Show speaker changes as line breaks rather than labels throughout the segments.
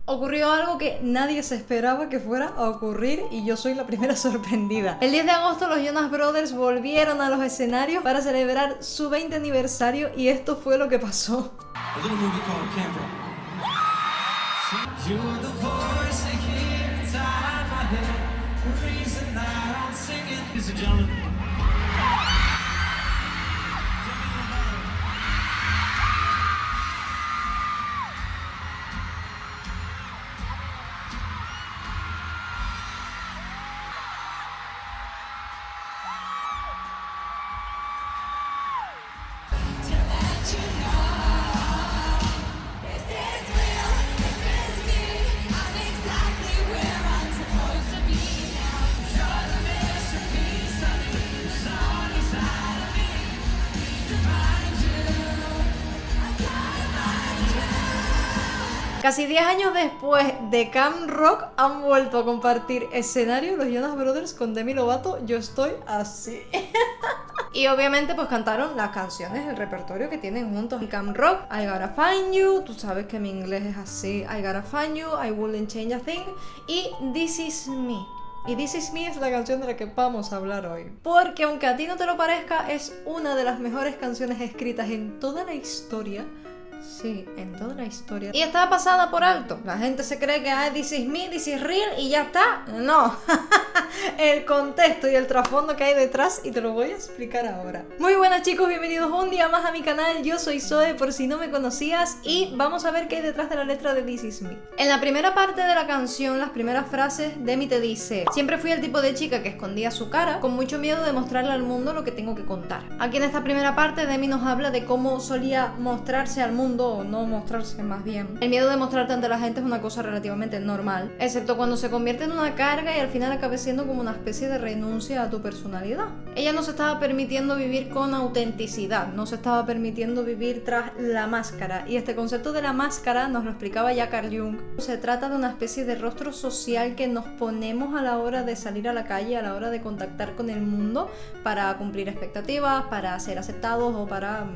ocurrió algo que nadie se esperaba que fuera a ocurrir y yo soy la primera sorprendida. El 10 de agosto los Jonas Brothers volvieron a los escenarios para celebrar su 20 aniversario y esto fue lo que pasó. Casi 10 años después de Camp Rock han vuelto a compartir escenario los Jonas Brothers con Demi Lovato. Yo estoy así. Y obviamente pues cantaron las canciones, el repertorio que tienen juntos en Camp Rock. I Gotta Find You, tú sabes que mi inglés es así. I Gotta Find You, I Wouldn't Change a Thing y This Is Me. Y This Is Me es la canción de la que vamos a hablar hoy. Porque aunque a ti no te lo parezca, es una de las mejores canciones escritas en toda la historia. Sí, en toda la historia. Y está pasada por alto. La gente se cree que This Is Me, This Is Real y ya está. No. El contexto y el trasfondo que hay detrás y te lo voy a explicar ahora. Muy buenas chicos, bienvenidos un día más a mi canal. Yo soy Zoe por si no me conocías y vamos a ver qué hay detrás de la letra de This Is Me. En la primera parte de la canción, las primeras frases, Demi te dice: siempre fui el tipo de chica que escondía su cara con mucho miedo de mostrarle al mundo lo que tengo que contar. Aquí en esta primera parte Demi nos habla de cómo solía mostrarse al mundo, o no mostrarse más bien. El miedo de mostrarte ante la gente es una cosa relativamente normal, excepto cuando se convierte en una carga y al final acabe siendo como una especie de renuncia a tu personalidad. Ella no se estaba permitiendo vivir con autenticidad, no se estaba permitiendo vivir tras la máscara, y este concepto de la máscara nos lo explicaba ya Carl Jung. Se trata de una especie de rostro social que nos ponemos a la hora de salir a la calle, a la hora de contactar con el mundo para cumplir expectativas, para ser aceptados o para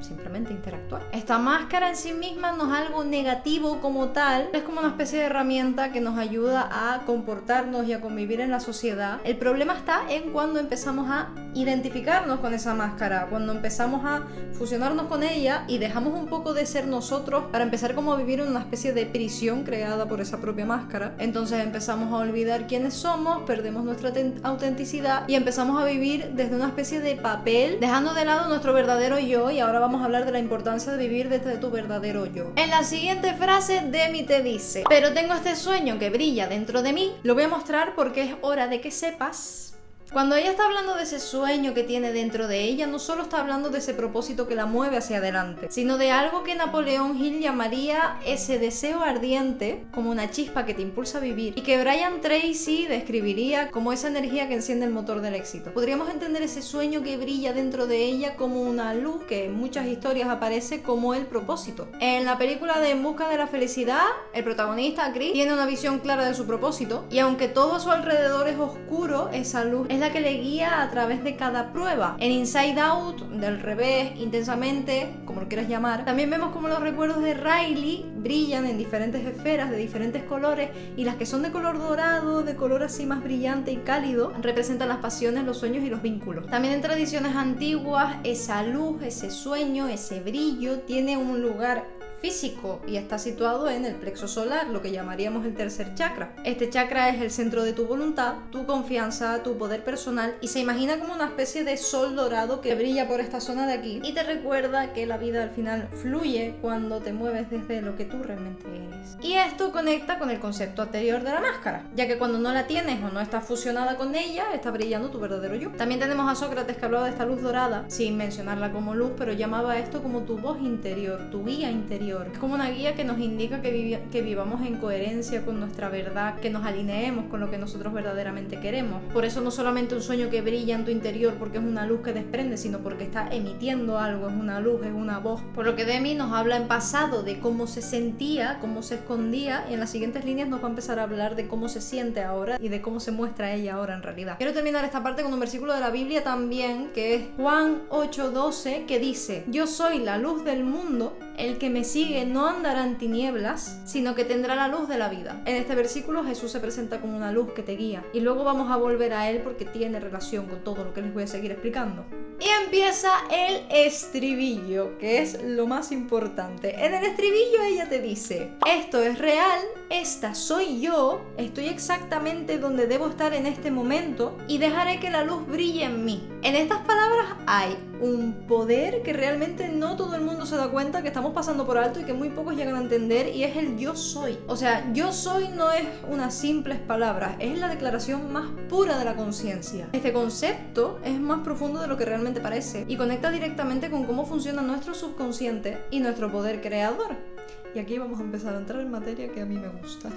simplemente interactuar. Esta máscara en sí misma no es algo negativo como tal, es como una especie de herramienta que nos ayuda a comportarnos y a convivir en la sociedad. El problema está en cuando empezamos a identificarnos con esa máscara, cuando empezamos a fusionarnos con ella y dejamos un poco de ser nosotros para empezar como a vivir en una especie de prisión creada por esa propia máscara. Entonces empezamos a olvidar quiénes somos, perdemos nuestra autenticidad y empezamos a vivir desde una especie de papel, dejando de lado nuestro verdadero yo. Y ahora vamos a hablar de la importancia de vivir desde tu verdadero yo. En la siguiente frase, Demi te dice: pero tengo este sueño que brilla dentro de mí, lo voy a mostrar porque es hora de que sepas. Cuando ella está hablando de ese sueño que tiene dentro de ella, no solo está hablando de ese propósito que la mueve hacia adelante, sino de algo que Napoleón Hill llamaría ese deseo ardiente, como una chispa que te impulsa a vivir, y que Brian Tracy describiría como esa energía que enciende el motor del éxito. Podríamos entender ese sueño que brilla dentro de ella como una luz que en muchas historias aparece como el propósito. En la película de En busca de la felicidad, el protagonista, Chris, tiene una visión clara de su propósito, y aunque todo a su alrededor es oscuro, esa luz es la que le guía a través de cada prueba. En Inside Out, Del revés, Intensamente, como lo quieras llamar, también vemos como los recuerdos de Riley brillan en diferentes esferas de diferentes colores, y las que son de color dorado, de color así más brillante y cálido, representan las pasiones, los sueños y los vínculos. También en tradiciones antiguas, esa luz, ese sueño, ese brillo tiene un lugar físico y está situado en el plexo solar, lo que llamaríamos el tercer chakra. Este chakra es el centro de tu voluntad, tu confianza, tu poder personal, y se imagina como una especie de sol dorado que brilla por esta zona de aquí y te recuerda que la vida al final fluye cuando te mueves desde lo que tú realmente eres. Y esto conecta con el concepto anterior de la máscara, ya que cuando no la tienes o no estás fusionada con ella, está brillando tu verdadero yo. También tenemos a Sócrates, que hablaba de esta luz dorada, sin mencionarla como luz, pero llamaba esto como tu voz interior, tu guía interior. Es como una guía que nos indica que vivamos en coherencia con nuestra verdad, que nos alineemos con lo que nosotros verdaderamente queremos. Por eso no solamente un sueño que brilla en tu interior porque es una luz que desprende, sino porque está emitiendo algo, es una luz, es una voz. Por lo que Demi nos habla en pasado de cómo se sentía, cómo se escondía, y en las siguientes líneas nos va a empezar a hablar de cómo se siente ahora y de cómo se muestra ella ahora en realidad. Quiero terminar esta parte con un versículo de la Biblia también, que es Juan 8:12, que dice: yo soy la luz del mundo. el que me sigue no andará en tinieblas, sino que tendrá la luz de la vida. En este versículo Jesús se presenta como una luz que te guía. Y luego vamos a volver a él porque tiene relación con todo lo que les voy a seguir explicando. Y empieza el estribillo, que es lo más importante. En el estribillo ella te dice: esto es real, esta soy yo, estoy exactamente donde debo estar en este momento y dejaré que la luz brille en mí. En estas palabras hay un poder que realmente no todo el mundo se da cuenta que estamos pasando por alto y que muy pocos llegan a entender, y es el yo soy. O sea, yo soy no es unas simples palabras, es la declaración más pura de la conciencia. Este concepto es más profundo de lo que realmente parece y conecta directamente con cómo funciona nuestro subconsciente y nuestro poder creador. Y aquí vamos a empezar a entrar en materia que a mí me gusta.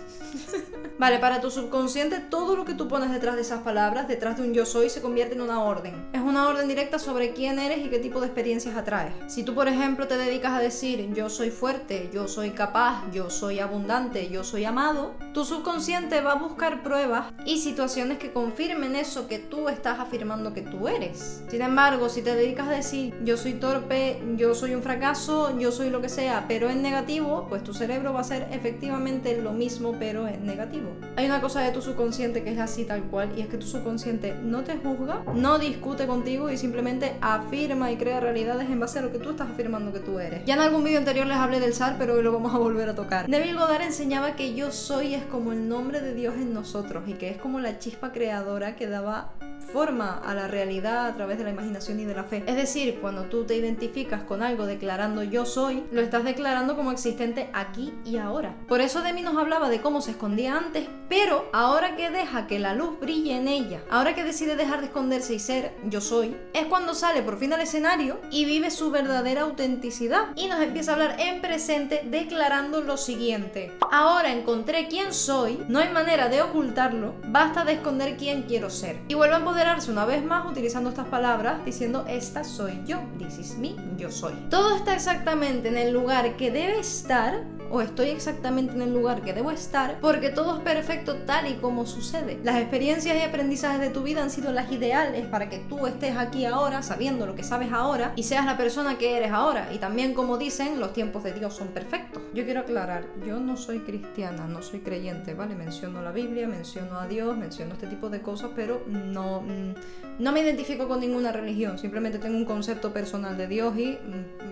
Vale, para tu subconsciente todo lo que tú pones detrás de esas palabras, detrás de un yo soy, se convierte en una orden. Es una orden directa sobre quién eres y qué tipo de experiencias atraes. Si tú, por ejemplo, te dedicas a decir yo soy fuerte, yo soy capaz, yo soy abundante, yo soy amado, tu subconsciente va a buscar pruebas y situaciones que confirmen eso que tú estás afirmando que tú eres. Sin embargo, si te dedicas a decir yo soy torpe, yo soy un fracaso, yo soy lo que sea, pero en negativo, pues tu cerebro va a hacer efectivamente lo mismo pero en negativo. Hay una cosa de tu subconsciente que es así tal cual, y es que tu subconsciente no te juzga, no discute contigo y simplemente afirma y crea realidades en base a lo que tú estás afirmando que tú eres. Ya en algún vídeo anterior les hablé del SAR, pero hoy lo vamos a volver a tocar. Neville Goddard enseñaba que yo soy es como el nombre de Dios en nosotros y que es como la chispa creadora que daba forma a la realidad a través de la imaginación y de la fe. Es decir, cuando tú te identificas con algo declarando yo soy, lo estás declarando como existente aquí y ahora. Por eso Demi nos hablaba de cómo se escondía antes, pero ahora que deja que la luz brille en ella, ahora que decide dejar de esconderse y ser yo soy, es cuando sale por fin al escenario y vive su verdadera autenticidad y nos empieza a hablar en presente declarando lo siguiente: ahora encontré quién soy, no hay manera de ocultarlo, basta de esconder quién quiero ser. Y vuelve a empoderarse una vez más utilizando estas palabras diciendo esta soy yo, this is me, yo soy. Todo está exactamente en el lugar que debe estar, o estoy exactamente en el lugar que debo estar, porque todo es perfecto tal y como sucede. Las experiencias y aprendizajes de tu vida han sido las ideales para que tú estés aquí ahora, sabiendo lo que sabes ahora, y seas la persona que eres ahora. Y también, como dicen, los tiempos de Dios son perfectos. Yo quiero aclarar, yo no soy cristiana, no soy creyente, ¿vale? Menciono la Biblia, menciono a Dios, menciono este tipo de cosas, pero no me identifico con ninguna religión. Simplemente tengo un concepto personal de Dios y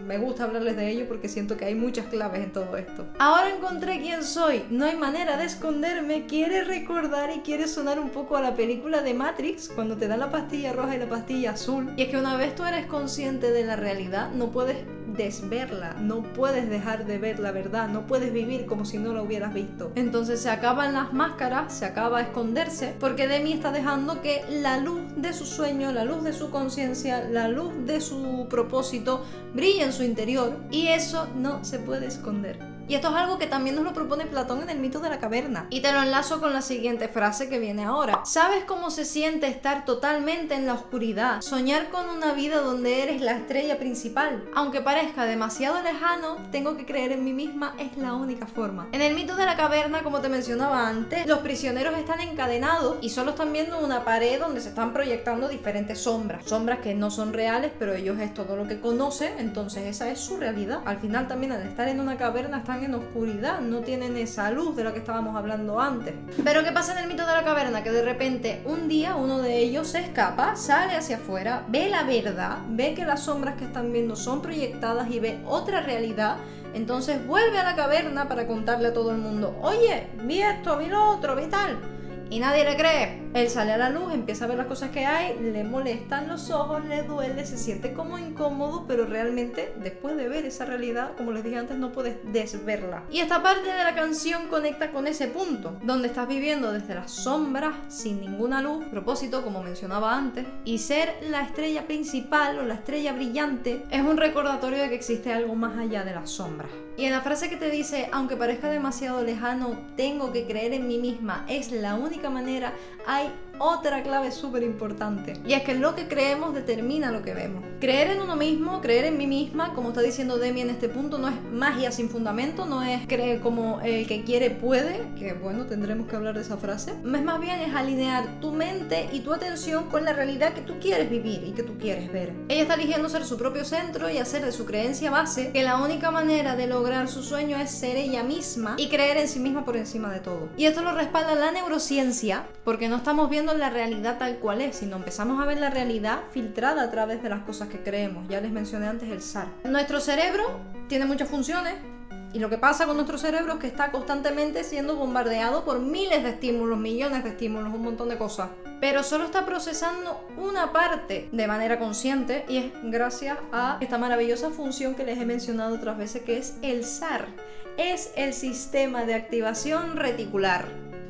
me gusta hablarles de ello porque siento que hay muchas claves en todo esto. Ahora encontré quién soy, no hay manera de esconderme. Quiere recordar y quiere sonar un poco a la película de Matrix, cuando te dan la pastilla roja y la pastilla azul. Y es que una vez tú eres consciente de la realidad, no puedes desverla, no puedes dejar de ver la verdad, no puedes vivir como si no la hubieras visto. Entonces se acaban las máscaras, se acaba esconderse, porque Demi está dejando que la luz de su sueño, la luz de su conciencia, la luz de su propósito brille en su interior, y eso no se puede esconder. Y esto es algo que también nos lo propone Platón en el mito de la caverna. Y te lo enlazo con la siguiente frase que viene ahora. ¿Sabes cómo se siente estar totalmente en la oscuridad? Soñar con una vida donde eres la estrella principal. Aunque parezca demasiado lejano, tengo que creer en mí misma, es la única forma. En el mito de la caverna, como te mencionaba antes, los prisioneros están encadenados y solo están viendo una pared donde se están proyectando diferentes sombras. Sombras que no son reales, pero ellos es todo lo que conocen, entonces esa es su realidad. Al final también, al estar en una caverna, están en oscuridad, no tienen esa luz de la que estábamos hablando antes. Pero ¿qué pasa en el mito de la caverna? Que de repente un día uno de ellos se escapa, sale hacia afuera, ve la verdad, ve que las sombras que están viendo son proyectadas y ve otra realidad. Entonces vuelve a la caverna para contarle a todo el mundo: oye, vi esto, vi lo otro, vi tal. Y nadie le cree. Él sale a la luz, empieza a ver las cosas que hay, le molestan los ojos, le duele, se siente como incómodo, pero realmente después de ver esa realidad, como les dije antes, no puedes desverla. Y esta parte de la canción conecta con ese punto, donde estás viviendo desde las sombras, sin ninguna luz, propósito, como mencionaba antes, y ser la estrella principal o la estrella brillante es un recordatorio de que existe algo más allá de las sombras. Y en la frase que te dice, aunque parezca demasiado lejano, tengo que creer en mí misma, es la única manera, hay otra clave súper importante. Y es que lo que creemos determina lo que vemos. Creer en uno mismo, creer en mí misma, como está diciendo Demi en este punto, no es magia sin fundamento, no es creer como el que quiere puede, que bueno, tendremos que hablar de esa frase. Es más bien es alinear tu mente y tu atención con la realidad que tú quieres vivir y que tú quieres ver. Ella está eligiendo ser su propio centro y hacer de su creencia base que la única manera de lograr su sueño es ser ella misma y creer en sí misma por encima de todo. Y esto lo respalda la neurociencia, porque no estamos viendo la realidad tal cual es, sino empezamos a ver la realidad filtrada a través de las cosas que creemos. Ya les mencioné antes el SAR. Nuestro cerebro tiene muchas funciones. Y lo que pasa con nuestro cerebro es que está constantemente siendo bombardeado por miles de estímulos, millones de estímulos, un montón de cosas. Pero solo está procesando una parte de manera consciente y es gracias a esta maravillosa función que les he mencionado otras veces, que es el SAR. Es el sistema de activación reticular.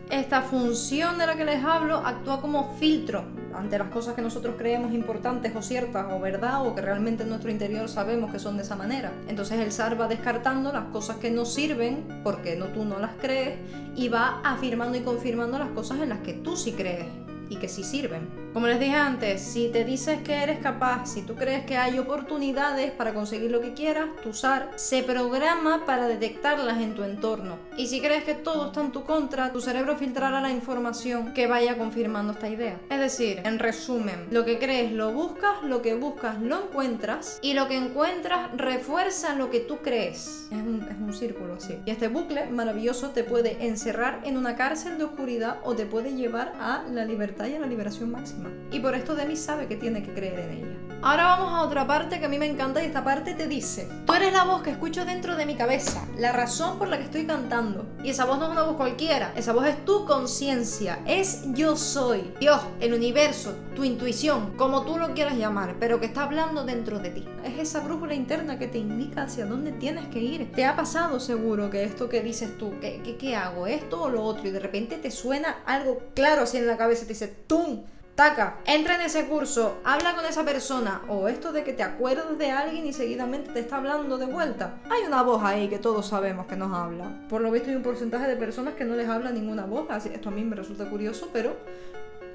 Esta función de la que les hablo actúa como filtro ante las cosas que nosotros creemos importantes o ciertas o verdad, o que realmente en nuestro interior sabemos que son de esa manera. Entonces el SAR va descartando las cosas que no sirven porque tú no las crees, y va afirmando y confirmando las cosas en las que tú sí crees y que sí sirven. Como les dije antes, si te dices que eres capaz, si tú crees que hay oportunidades para conseguir lo que quieras, tu SAR se programa para detectarlas en tu entorno. Y si crees que todo está en tu contra, tu cerebro filtrará la información que vaya confirmando esta idea. Es decir, en resumen, lo que crees lo buscas, lo que buscas lo encuentras, y lo que encuentras refuerza lo que tú crees. Es un círculo así. Y este bucle maravilloso te puede encerrar en una cárcel de oscuridad o te puede llevar a la libertad y a la liberación máxima. Y por esto Demi sabe que tiene que creer en ella. Ahora vamos a otra parte que a mí me encanta, y esta parte te dice: tú eres la voz que escucho dentro de mi cabeza, la razón por la que estoy cantando. Y esa voz no es una voz cualquiera, esa voz es tu conciencia, es yo soy, Dios, el universo, tu intuición, como tú lo quieras llamar, pero que está hablando dentro de ti. Es esa brújula interna que te indica hacia dónde tienes que ir. Te ha pasado seguro que esto que dices tú, ¿qué hago? ¿Esto o lo otro? Y de repente te suena algo claro así en la cabeza y te dice ¡tum! Taca, entra en ese curso, habla con esa persona, o esto de que te acuerdas de alguien y seguidamente te está hablando de vuelta. Hay una voz ahí que todos sabemos que nos habla. Por lo visto hay un porcentaje de personas que no les habla ninguna voz, así esto a mí me resulta curioso, pero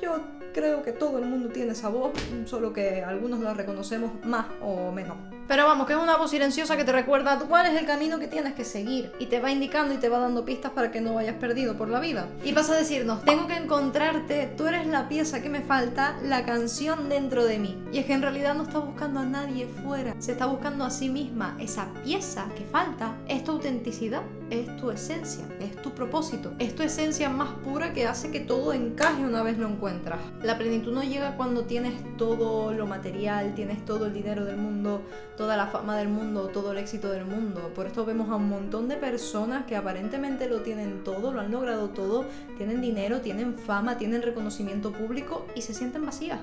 yo creo que todo el mundo tiene esa voz, solo que algunos la reconocemos más o menos. Pero vamos, que es una voz silenciosa que te recuerda cuál es el camino que tienes que seguir, y te va indicando y te va dando pistas para que no vayas perdido por la vida. Y vas a decirnos: tengo que encontrarte, tú eres la pieza que me falta, la canción dentro de mí. Y es que en realidad no está buscando a nadie fuera, se está buscando a sí misma. Esa pieza que falta es tu autenticidad, es tu esencia, es tu propósito, es tu esencia más pura que hace que todo encaje una vez lo encuentras. La plenitud no llega cuando tienes todo lo material, tienes todo el dinero del mundo, toda la fama del mundo, todo el éxito del mundo. Por esto vemos a un montón de personas que aparentemente lo tienen todo, lo han logrado todo, tienen dinero, tienen fama, tienen reconocimiento público y se sienten vacías.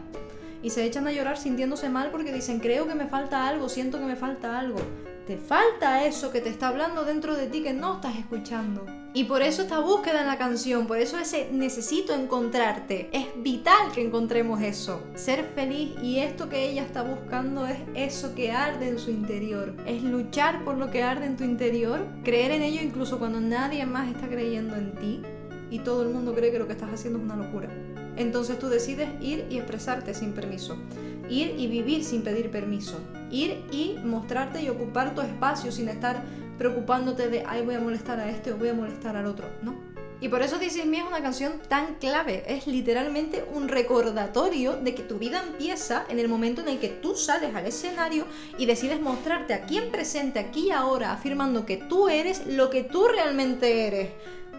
Y se echan a llorar sintiéndose mal porque dicen: creo que me falta algo, siento que me falta algo. Te falta eso que te está hablando dentro de ti que no estás escuchando. Y por eso esta búsqueda en la canción, por eso ese necesito encontrarte. Es vital que encontremos eso. Ser feliz, y esto que ella está buscando es eso que arde en su interior. Es luchar por lo que arde en tu interior, creer en ello incluso cuando nadie más está creyendo en ti y todo el mundo cree que lo que estás haciendo es una locura. Entonces tú decides ir y expresarte sin permiso, ir y vivir sin pedir permiso, ir y mostrarte y ocupar tu espacio sin estar preocupándote de ay, voy a molestar a este o voy a molestar al otro. No. Y por eso This Is Me es una canción tan clave. Es literalmente un recordatorio de que tu vida empieza en el momento en el que tú sales al escenario y decides mostrarte aquí en presente, aquí y ahora, afirmando que tú eres lo que tú realmente eres.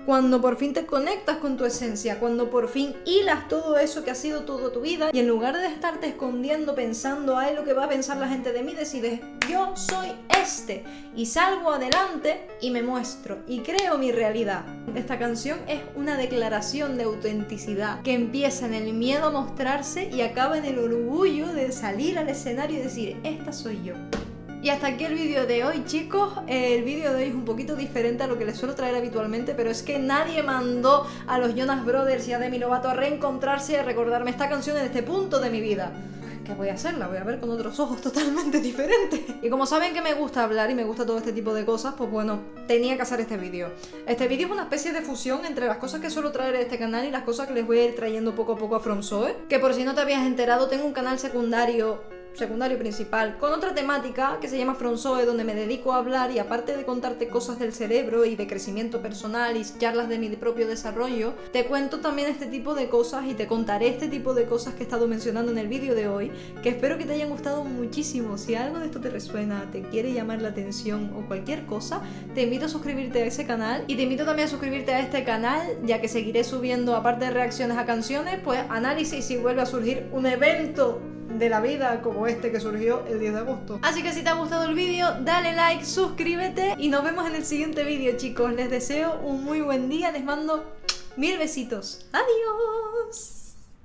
Cuando por fin te conectas con tu esencia, cuando por fin hilas todo eso que ha sido toda tu vida, y en lugar de estarte escondiendo pensando ay, lo que va a pensar la gente de mí, decides yo soy este, y salgo adelante y me muestro y creo mi realidad. Esta canción es una declaración de autenticidad que empieza en el miedo a mostrarse y acaba en el orgullo de salir al escenario y decir esta soy yo. Y hasta aquí el vídeo de hoy, chicos. El vídeo de hoy es un poquito diferente a lo que les suelo traer habitualmente, pero es que nadie mandó a los Jonas Brothers y a Demi Lovato a reencontrarse y a recordarme esta canción en este punto de mi vida. ¿qué voy a hacer? La voy a ver con otros ojos totalmente diferentes. Y como saben que me gusta hablar y me gusta todo este tipo de cosas, pues bueno, tenía que hacer este vídeo. Este vídeo es una especie de fusión entre las cosas que suelo traer a este canal y las cosas que les voy a ir trayendo poco a poco a FromSoftware. Que por si no te habías enterado, tengo un canal secundario principal con otra temática que se llama FromSoftware, donde me dedico a hablar y aparte de contarte cosas del cerebro y de crecimiento personal y charlas de mi propio desarrollo, te cuento también este tipo de cosas y te contaré este tipo de cosas que he estado mencionando en el vídeo de hoy, que espero que te hayan gustado muchísimo. Si algo de esto te resuena, te quiere llamar la atención o cualquier cosa, te invito a suscribirte a ese canal y te invito también a suscribirte a este canal, ya que seguiré subiendo, aparte de reacciones a canciones, pues análisis si vuelve a surgir un evento de la vida como este que surgió el 10 de agosto. Así que si te ha gustado el vídeo, dale like, suscríbete y nos vemos en el siguiente vídeo, chicos. Les deseo un muy buen día, les mando 1000 besitos. ¡Adiós!